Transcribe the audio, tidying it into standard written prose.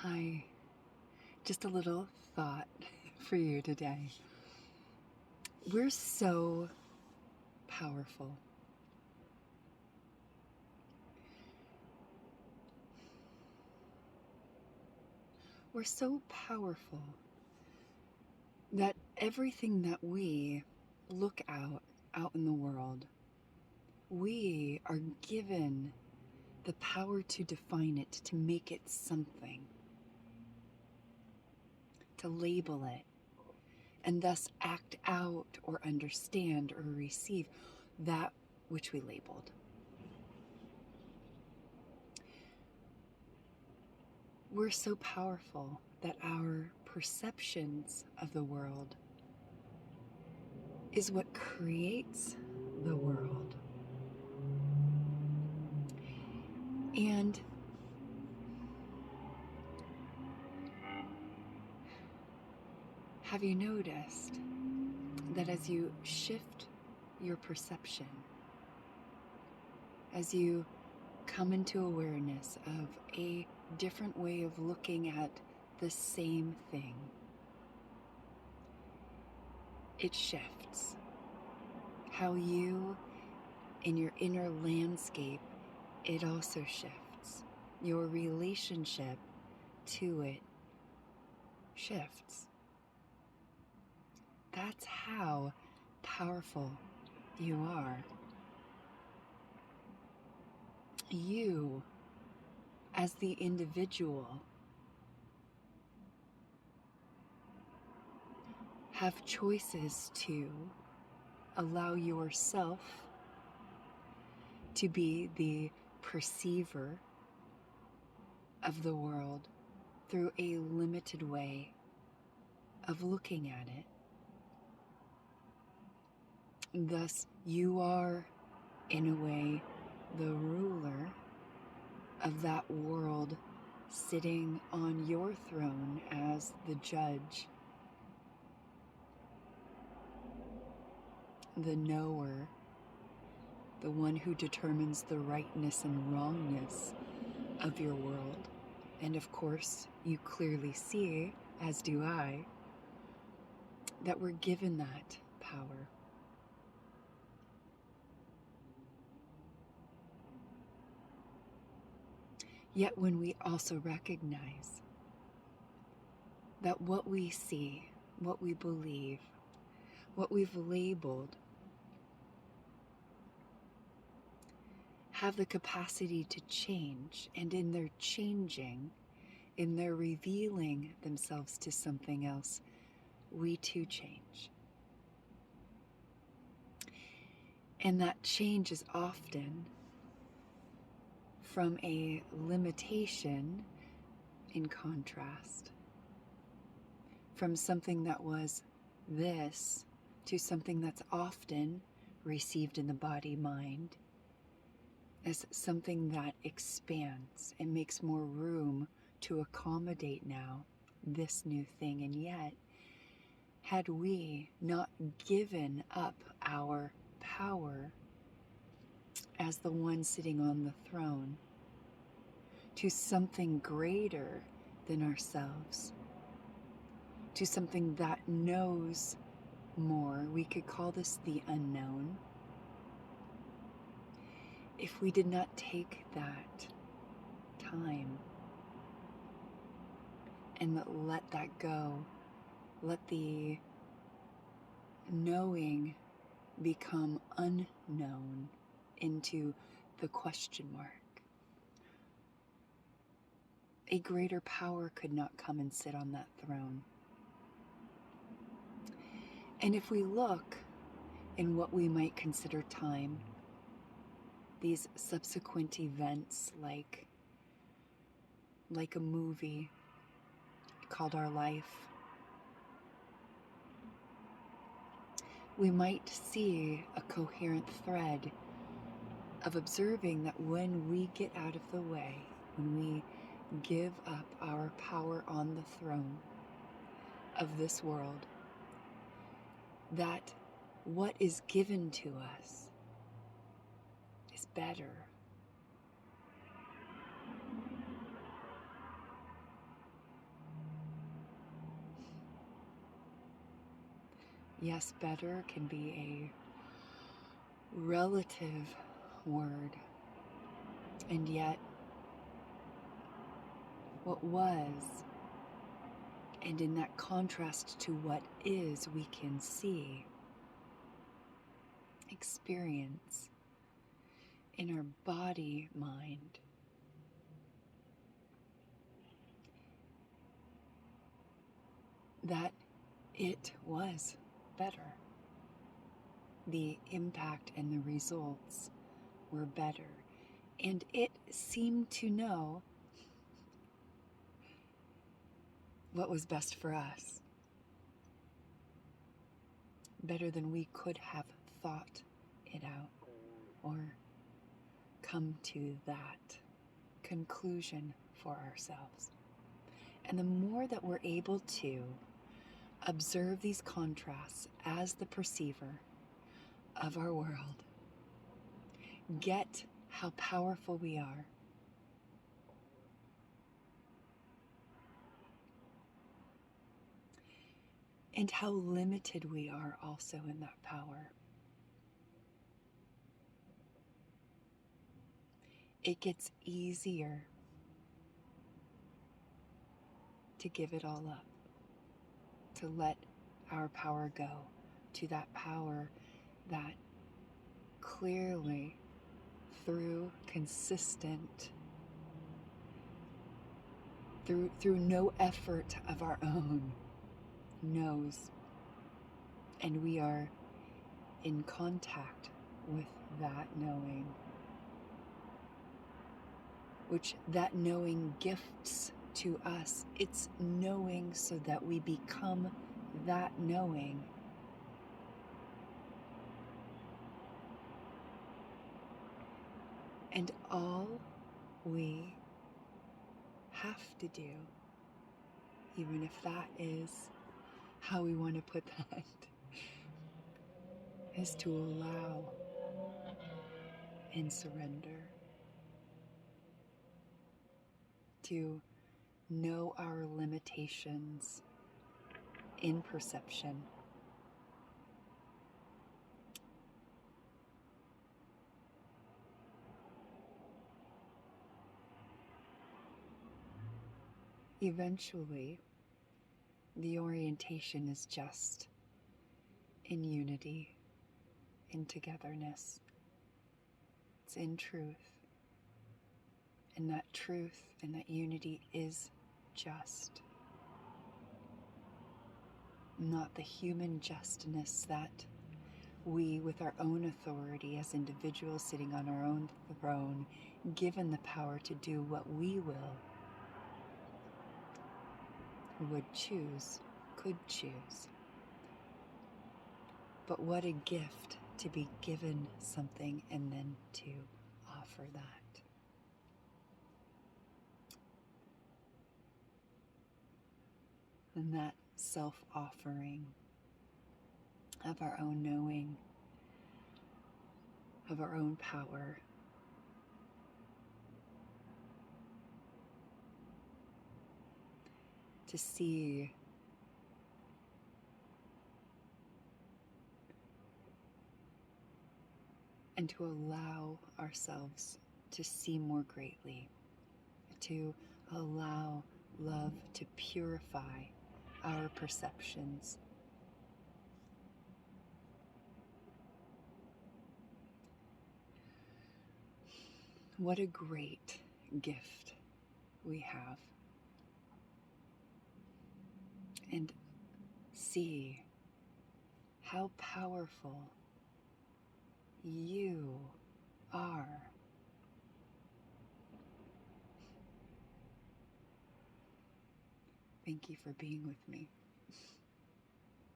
Hi, just a little thought for you today. We're so powerful. We're so powerful that everything that we look out in the world, we are given the power to define it, to make it something, to label it, and thus act out or understand or receive that which we labeled. We're so powerful that our perceptions of the world is what creates the world. And have you noticed that as you shift your perception, as you come into awareness of a different way of looking at the same thing, it shifts how you, in your inner landscape, it also shifts. Your relationship to it shifts. That's how powerful you are. You, as the individual, have choices to allow yourself to be the perceiver of the world through a limited way of looking at it. Thus, you are, in a way, the ruler of that world, sitting on your throne as the judge, the knower, the one who determines the rightness and wrongness of your world. And of course, you clearly see, as do I, that we're given that power. Yet when we also recognize that what we see, what we believe, what we've labeled, have the capacity to change, and in their changing, in their revealing themselves to something else, we too change. And that change is often from a limitation, in contrast, from something that was this to something that's often received in the body-mind as something that expands and makes more room to accommodate now this new thing. And yet, had we not given up our power as the one sitting on the throne to something greater than ourselves, to something that knows more, we could call this the unknown. If we did not take that time and let that go, let the knowing become unknown into the question mark, a greater power could not come and sit on that throne. And if we look in what we might consider time, these subsequent events like a movie called our life, we might see a coherent thread of observing that when we get out of the way, when we give up our power on the throne of this world, that what is given to us is better. Yes, better can be a relative word, and yet what was, and in that contrast to what is, we can see, experience in our body, mind, that it was better. The impact and the results were better. And it seemed to know what was best for us, better than we could have thought it out or come to that conclusion for ourselves. And the more that we're able to observe these contrasts as the perceiver of our world, get how powerful we are, and how limited we are also in that power. It gets easier to give it all up, to let our power go to that power that clearly, through consistent, through no effort of our own, knows, and we are in contact with that knowing, which that knowing gifts to us. It's knowing so that we become that knowing. And all we have to do, even if that is how we want to put that, is to allow and surrender, to know our limitations in perception, eventually the orientation is just in unity, in togetherness. It's in truth. And that truth and that unity is just. Not the human justness that we, with our own authority as individuals sitting on our own throne, given the power to do what we will, would choose, could choose. But what a gift to be given something and then to offer that. And that self-offering of our own knowing, of our own power, to see and to allow ourselves to see more greatly, to allow love to purify our perceptions. What a great gift we have. And see how powerful you are. Thank you for being with me.